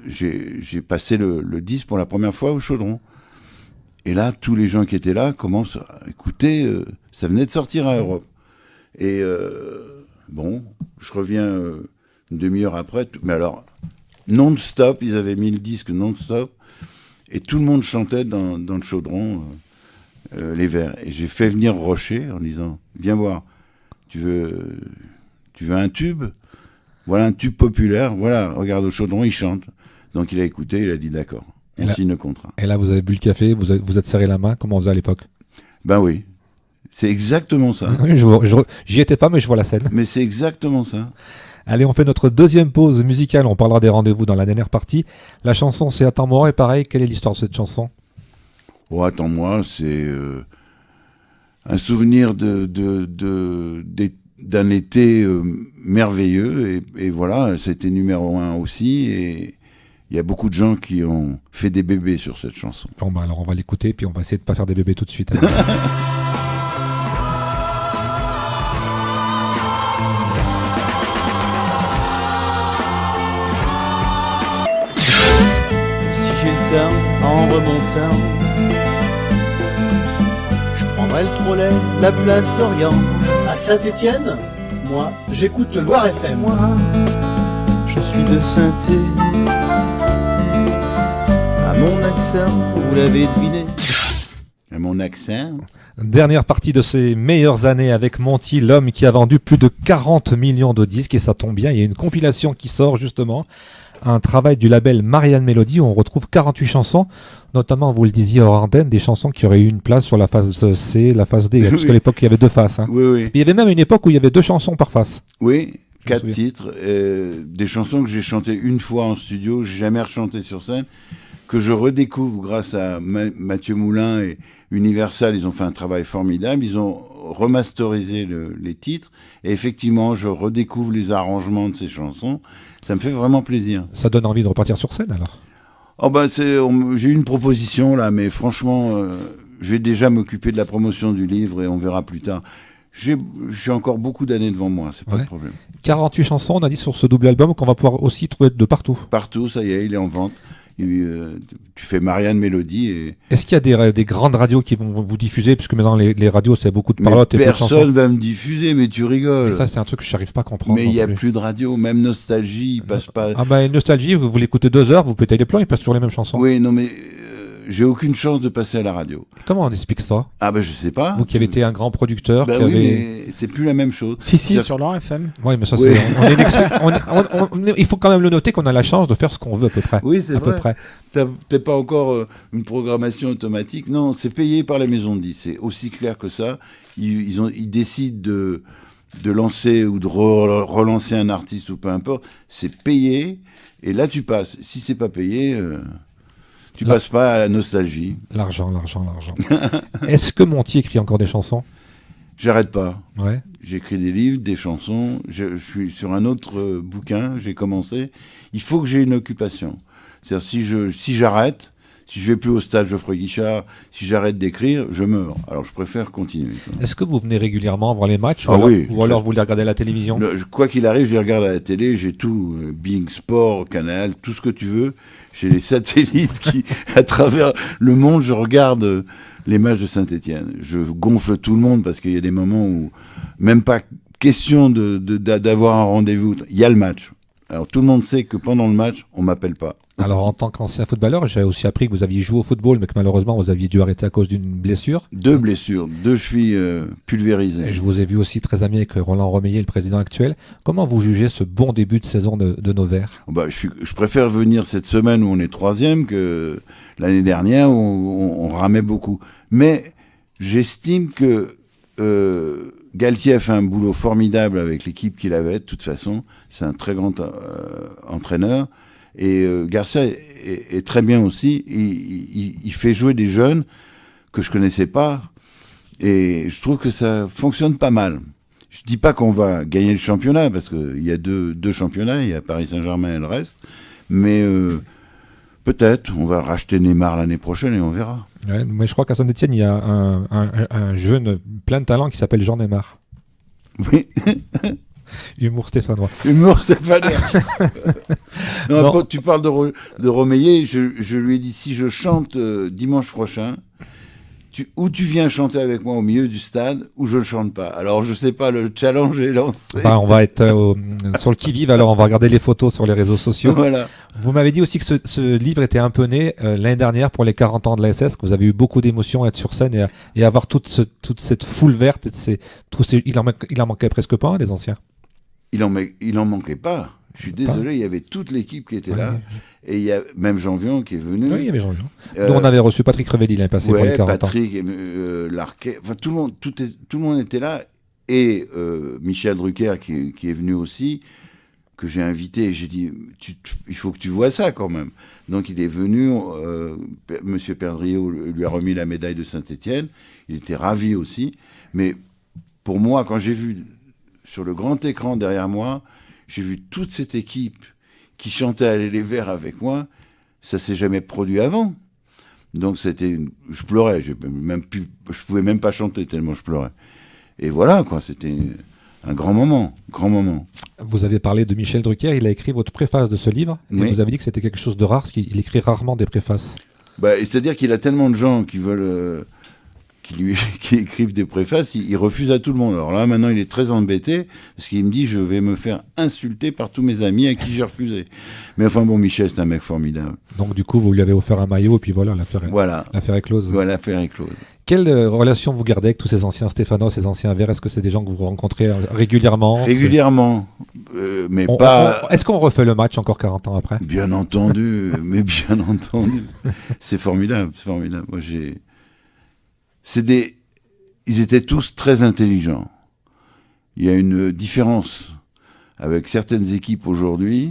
j'ai passé le disque pour la première fois au Chaudron. Et là, tous les gens qui étaient là commencent à écouter, ça venait de sortir à Europe. Et bon, je reviens une demi-heure après, mais alors, non-stop, ils avaient mis le disque non-stop, et tout le monde chantait dans le Chaudron les vers. Et j'ai fait venir Rocher en disant, viens voir, tu veux un tube? Voilà un tube populaire, voilà, regarde au Chaudron, il chante. Donc il a écouté, il a dit d'accord. On signe le contrat. Et là, vous avez bu le café, vous êtes serré la main, comme on faisait à l'époque. Ben oui, c'est exactement ça. Oui, j'y étais pas, mais je vois la scène. Mais c'est exactement ça. Allez, on fait notre deuxième pause musicale, on parlera des rendez-vous dans la dernière partie. La chanson, c'est Attends-moi, et pareil, quelle est l'histoire de cette chanson? Oh, Attends-moi, c'est un souvenir d'un été merveilleux, et voilà, c'était numéro 1 aussi, et il y a beaucoup de gens qui ont fait des bébés sur cette chanson. Bon, bah alors on va l'écouter, puis on va essayer de ne pas faire des bébés tout de suite. Si j'ai le temps en remontant, je prendrai le trolley, la place d'Orient. À Saint-Étienne, moi, j'écoute Loire FM. Moi, je suis de Saint-Étienne. À mon accent, vous l'avez deviné. À mon accent. Dernière partie de ces meilleures années avec Monty, l'homme qui a vendu plus de 40 millions de disques, et ça tombe bien, il y a une compilation qui sort justement, un travail du label Marianne Mélodie, où on retrouve 48 chansons, notamment, vous le disiez hors antenne, des chansons qui auraient eu une place sur la phase C, la phase D, parce qu'à l'époque il y avait 2 faces. Hein. Oui, oui. Il y avait même une époque où il y avait 2 chansons par face. Oui, 4 titres, des chansons que j'ai chantées une fois en studio, j'ai jamais rechanté sur scène, que je redécouvre grâce à Mathieu Moulin et Universal. Ils ont fait un travail formidable, ils ont remasterisé les titres, et effectivement je redécouvre les arrangements de ces chansons. Ça me fait vraiment plaisir. Ça donne envie de repartir sur scène alors? Oh ben j'ai eu une proposition là, mais franchement je vais déjà m'occuper de la promotion du livre et on verra plus tard. J'ai encore beaucoup d'années devant moi, c'est pas de problème. 48 chansons, on a dit, sur ce double album qu'on va pouvoir aussi trouver de partout. Partout, ça y est, il est en vente. Tu fais Marianne Mélodie. Et... Est-ce qu'il y a des grandes radios qui vont vous diffuser? Puisque maintenant les radios, c'est beaucoup de parlotte et peu de chansons. Personne va me diffuser, mais tu rigoles. Mais ça, c'est un truc que je n'arrive pas à comprendre. Mais il n'y a plus de radio, même Nostalgie, il passe pas. Ah bah Nostalgie, vous l'écoutez 2 heures, vous pétez les plombs, il passe toujours les mêmes chansons. Oui, non mais j'ai aucune chance de passer à la radio. Comment on explique ça? Ah ben je sais pas. Vous qui avez été un grand producteur. Bah qui oui, avait... mais c'est plus la même chose. Si, C'est-à-dire- sur leur FM. Oui, mais ça, Oui. il faut quand même le noter qu'on a la chance de faire ce qu'on veut à peu près. Oui, c'est à peu vrai. près. T'as pas encore une programmation automatique. Non, c'est payé par les maisons de disques. C'est aussi clair que ça. Ils décident de lancer ou de relancer un artiste ou peu importe. C'est payé. Et là, tu passes. Si c'est pas payé, tu passes pas à la nostalgie. L'argent. Est-ce que Monty écrit encore des chansons? J'arrête pas. Ouais. J'écris des livres, des chansons. Je suis sur un autre bouquin. J'ai commencé. Il faut que j'ai une occupation. C'est-à-dire, si j'arrête, si je vais plus au stade Geoffroy Guichard, si j'arrête d'écrire, je meurs. Alors, je préfère continuer. Est-ce que vous venez régulièrement voir les matchs Ah oui. ou alors vous les regardez à la télévision? Quoi qu'il arrive, je les regarde à la télé. J'ai tout. Bing Sport, Canal, tout ce que tu veux. J'ai les satellites qui, à travers le monde, je regarde les matchs de Saint-Étienne. Je gonfle tout le monde parce qu'il y a des moments où même pas question d'avoir un rendez-vous. Il y a le match. Alors tout le monde sait que pendant le match, on m'appelle pas. Alors en tant qu'ancien footballeur, j'ai aussi appris que vous aviez joué au football, mais que malheureusement vous aviez dû arrêter à cause d'une blessure. 2 blessures, 2 chevilles pulvérisées. Et je vous ai vu aussi très ami avec Roland Romeillet, le président actuel. Comment vous jugez ce bon début de saison de nos Verts? Bah, je préfère venir cette semaine où on est 3e que l'année dernière où on ramait beaucoup. Mais j'estime que Galtier a fait un boulot formidable avec l'équipe qu'il avait. De toute façon, c'est un très grand entraîneur. Et Garcia est très bien aussi. Il fait jouer des jeunes que je connaissais pas. Et je trouve que ça fonctionne pas mal. Je dis pas qu'on va gagner le championnat, parce qu'il y a deux championnats, il y a Paris Saint-Germain et le reste. Mais peut-être, on va racheter Neymar l'année prochaine et on verra. Ouais, mais je crois qu'à Saint-Etienne, il y a un jeune plein de talent qui s'appelle Jean Neymar. Oui. Humour stéphanois. Humour stéphanois. Non, Non. quand tu parles de Romeillet, je lui ai dit, si je chante dimanche prochain, ou tu viens chanter avec moi au milieu du stade, ou je ne chante pas. Alors, je sais pas, le challenge est lancé. Enfin, on va être sur le qui-vive, alors on va regarder les photos sur les réseaux sociaux. Voilà. Vous m'avez dit aussi que ce livre était un peu né l'année dernière pour les 40 ans de la SS, que vous avez eu beaucoup d'émotions à être sur scène et avoir toute cette foule verte. Il en manquait presque pas, les anciens. Il en manquait pas. Je suis désolé, il y avait toute l'équipe qui était là. Et il y a même Jean Vion qui est venu. Oui, il y avait Jean. Nous, on avait reçu Patrick Revelli l'année passée pour les 40 Patrick, ans. Larquet, enfin, tout le monde était là. Et Michel Drucker qui est venu aussi, que j'ai invité. Et j'ai dit, il faut que tu vois ça quand même. Donc il est venu, Monsieur Perdriau lui a remis la médaille de Saint-Étienne. Il était ravi aussi. Mais pour moi, quand j'ai vu sur le grand écran derrière moi, j'ai vu toute cette équipe qui chantait Aller les Verts avec moi. Ça s'est jamais produit avant. Donc je pleurais. Je pouvais même pas chanter tellement je pleurais. Et voilà, quoi. C'était un grand moment. Vous avez parlé de Michel Drucker. Il a écrit votre préface de ce livre. Et Oui. vous avez dit que c'était quelque chose de rare, parce qu'il écrit rarement des préfaces. C'est-à-dire qu'il a tellement de gens qui veulent... qui écrivent des préfaces, il refuse à tout le monde. Alors là, maintenant, il est très embêté, parce qu'il me dit, je vais me faire insulter par tous mes amis à qui j'ai refusé. Mais enfin, bon, Michel, c'est un mec formidable. Donc du coup, vous lui avez offert un maillot, et puis voilà, l'affaire est close. Voilà, l'affaire est close. Quelle relation vous gardez avec tous ces anciens Stéphanois, ces anciens Verts? Est-ce que c'est des gens que vous rencontrez régulièrement? Régulièrement, mais pas... Est-ce qu'on refait le match encore 40 ans après? Bien entendu, mais bien entendu. C'est formidable. Moi, ils étaient tous très intelligents. Il y a une différence avec certaines équipes aujourd'hui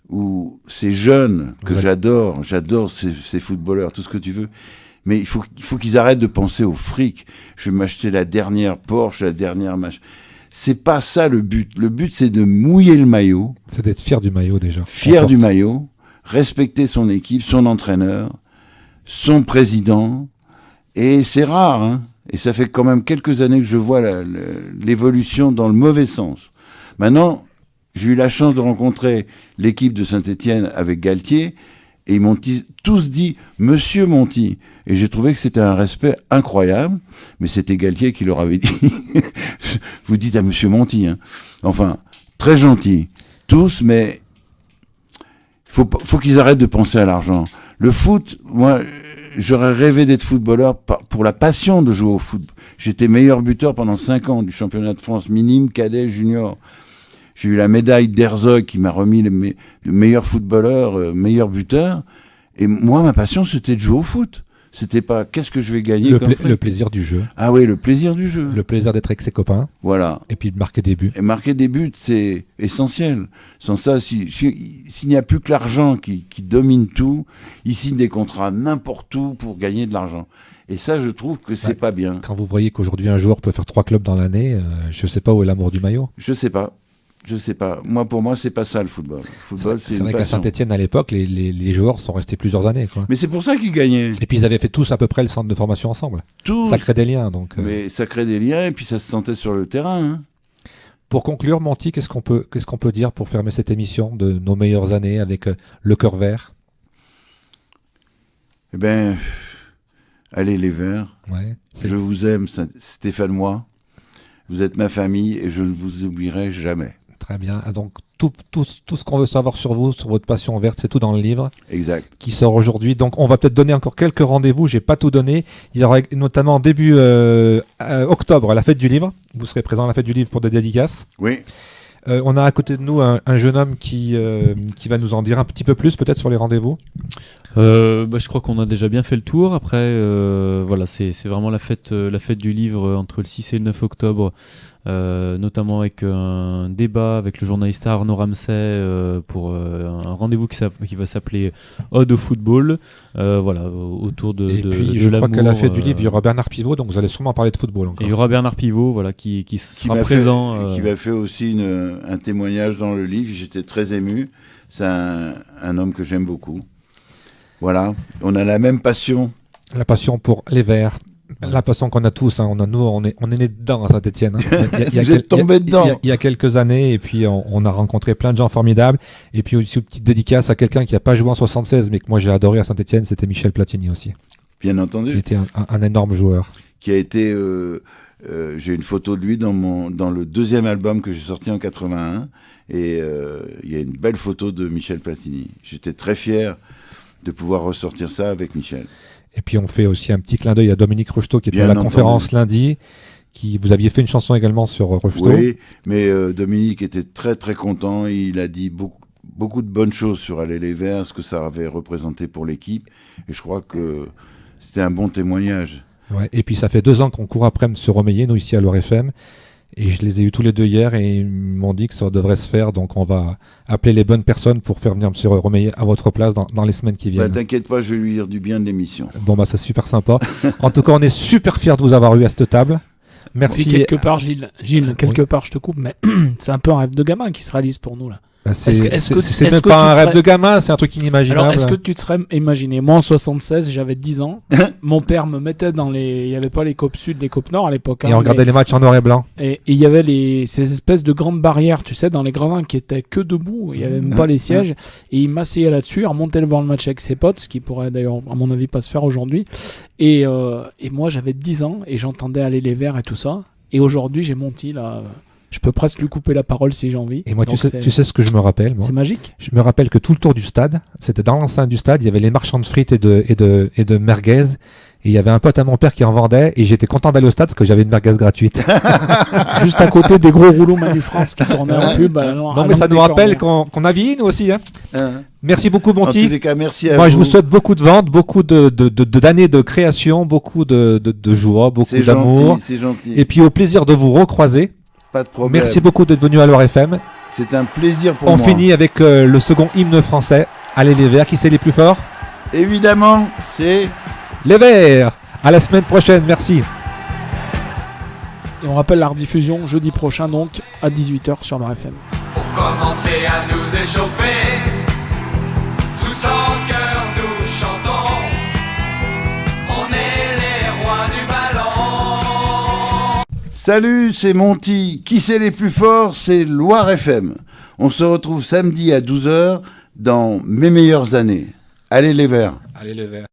où ces jeunes que j'adore ces footballeurs, tout ce que tu veux, mais il faut qu'ils arrêtent de penser au fric. Je vais m'acheter la dernière Porsche, la dernière machin. C'est pas ça le but. Le but, c'est de mouiller le maillot. C'est d'être fier du maillot déjà. Fier du maillot, respecter son équipe, son entraîneur, son président. Et c'est rare, hein. Et ça fait quand même quelques années que je vois l'évolution dans le mauvais sens. Maintenant, j'ai eu la chance de rencontrer l'équipe de Saint-Étienne avec Galtier, et ils m'ont tous dit « Monsieur Monty ». Et j'ai trouvé que c'était un respect incroyable, mais c'était Galtier qui leur avait dit « Vous dites à Monsieur Monty, hein ». Enfin, très gentil, tous, mais faut qu'ils arrêtent de penser à l'argent. Le foot, moi, j'aurais rêvé d'être footballeur pour la passion de jouer au foot. J'étais meilleur buteur pendant 5 ans du championnat de France, minime, cadet, junior. J'ai eu la médaille d'Herzog qui m'a remis le meilleur footballeur, meilleur buteur. Et moi, ma passion, c'était de jouer au foot. C'était pas qu'est-ce que je vais gagner le plaisir du jeu. Ah oui, le plaisir du jeu. Le plaisir d'être avec ses copains. Voilà. Et puis de marquer des buts. Et marquer des buts, c'est essentiel. Sans ça, s'il n'y a plus que l'argent qui domine tout, ils signent des contrats n'importe où pour gagner de l'argent. Et ça, je trouve que c'est pas bien. Quand vous voyez qu'aujourd'hui un joueur peut faire 3 clubs dans l'année, je sais pas où est l'amour du maillot. Je sais pas. Moi, pour moi, c'est pas ça le football. Le football, c'est vrai qu'à Saint-Etienne, à l'époque, les joueurs sont restés plusieurs années, quoi. Mais c'est pour ça qu'ils gagnaient. Et puis ils avaient fait tous à peu près le centre de formation ensemble. Tous. Ça crée des liens, donc. Mais ça crée des liens et puis ça se sentait sur le terrain. Hein. Pour conclure, Monty, qu'est-ce qu'on peut dire pour fermer cette émission de nos meilleures années avec le cœur vert? Eh ben, allez les Verts. Ouais, je vous aime, Stéphanois. Vous êtes ma famille et je ne vous oublierai jamais. Très bien. Donc, tout ce qu'on veut savoir sur vous, sur votre passion verte, c'est tout dans le livre. Exact. Qui sort aujourd'hui. Donc, on va peut-être donner encore quelques rendez-vous. J'ai pas tout donné. Il y aura notamment début octobre, à la fête du livre. Vous serez présent à la fête du livre pour des dédicaces. Oui. On a à côté de nous un jeune homme qui va nous en dire un petit peu plus, peut-être, sur les rendez-vous. Je crois qu'on a déjà bien fait le tour. Après, voilà, c'est vraiment la fête du livre entre le 6 et le 9 octobre. Notamment avec un débat avec le journaliste Arnaud Ramsay pour un rendez-vous qui va s'appeler Ode au football, voilà, autour de puis je crois qu'à la fête du livre il y aura Bernard Pivot, donc vous allez sûrement parler de football encore. Et il y aura Bernard Pivot, voilà, qui sera présent, qui m'a fait aussi un témoignage dans le livre. J'étais très ému. C'est un homme que j'aime beaucoup. Voilà, on a la même passion. La passion pour les Verts. La passion qu'on a tous, hein. On est né dedans à Saint-Etienne. Hein. Vous êtes tombé dedans. Il y a quelques années, et puis on a rencontré plein de gens formidables. Et puis aussi une petite dédicace à quelqu'un qui n'a pas joué en 76, mais que moi j'ai adoré à Saint-Etienne, c'était Michel Platini aussi. Bien entendu. Qui était un énorme joueur. Qui a été, j'ai une photo de lui dans le 2e album que j'ai sorti en 81, et il y a une belle photo de Michel Platini. J'étais très fier de pouvoir ressortir ça avec Michel. Et puis on fait aussi un petit clin d'œil à Dominique Rocheteau qui était à la conférence lundi. Vous aviez fait une chanson également sur Rocheteau. Oui, mais Dominique était très très content. Il a dit beaucoup de bonnes choses sur Aller les Verts, ce que ça avait représenté pour l'équipe. Et je crois que c'était un bon témoignage. Ouais, et puis ça fait 2 ans qu'on court après se remeiller, nous ici à l'Or FM. Et je les ai eus tous les 2 hier et ils m'ont dit que ça devrait se faire. Donc on va appeler les bonnes personnes pour faire venir M. Remeillet à votre place dans les semaines qui viennent. T'inquiète pas, je vais lui dire du bien de l'émission. Bon, c'est super sympa. En tout cas, on est super fiers de vous avoir eu à cette table. Merci. Et quelque part, Gilles, quelque part, je te coupe, mais c'est un peu un rêve de gamin qui se réalise pour nous là. C'est même pas un rêve de gamin, c'est un truc inimaginable. Alors, est-ce que tu te serais imaginé? Moi, en 76, j'avais 10 ans. Mon père me mettait dans les... Il n'y avait pas les COP Sud, les COP Nord à l'époque. Et on regardait les matchs en noir et blanc. Et il y avait ces espèces de grandes barrières, tu sais, dans les gradins qui étaient que debout. Il n'y avait même pas les sièges. Et il m'asseyait là-dessus, il remontait le voir le match avec ses potes, ce qui pourrait d'ailleurs, à mon avis, pas se faire aujourd'hui. Et moi, j'avais 10 ans et j'entendais Aller les Verts et tout ça. Et aujourd'hui, j'ai Monty là... Je peux presque lui couper la parole si j'ai envie. Et moi, tu sais ce que je me rappelle, moi. C'est magique. Je me rappelle que tout le tour du stade, c'était dans l'enceinte du stade, il y avait les marchands de frites et de merguez. Et il y avait un pote à mon père qui en vendait. Et j'étais content d'aller au stade parce que j'avais une merguez gratuite. Juste à côté des gros rouleaux Manu France qui tournaient en pub. Non, mais ça nous rappelle qu'on a vieilli, nous aussi. Hein. Merci beaucoup, Monty. En tous les cas, merci à moi, vous. Je vous souhaite beaucoup de ventes, beaucoup d'années de création, beaucoup de joie, beaucoup d'amour. C'est gentil. Et puis au plaisir de vous recroiser. Pas de problème. Merci beaucoup d'être venu à l'Or FM. C'est un plaisir pour moi. On finit avec le second hymne français. Allez les Verts, qui c'est les plus forts? Évidemment, c'est les Verts. À la semaine prochaine, merci. Et on rappelle la rediffusion jeudi prochain, donc à 18h sur l'Or FM. Pour commencer à nous échauffer, tous en cœur nous chantons. On est les rois du ballon. Salut, c'est Monty. Qui c'est les plus forts? C'est Loire FM. On se retrouve samedi à 12h dans Mes meilleures années. Allez les Verts. Allez les Verts.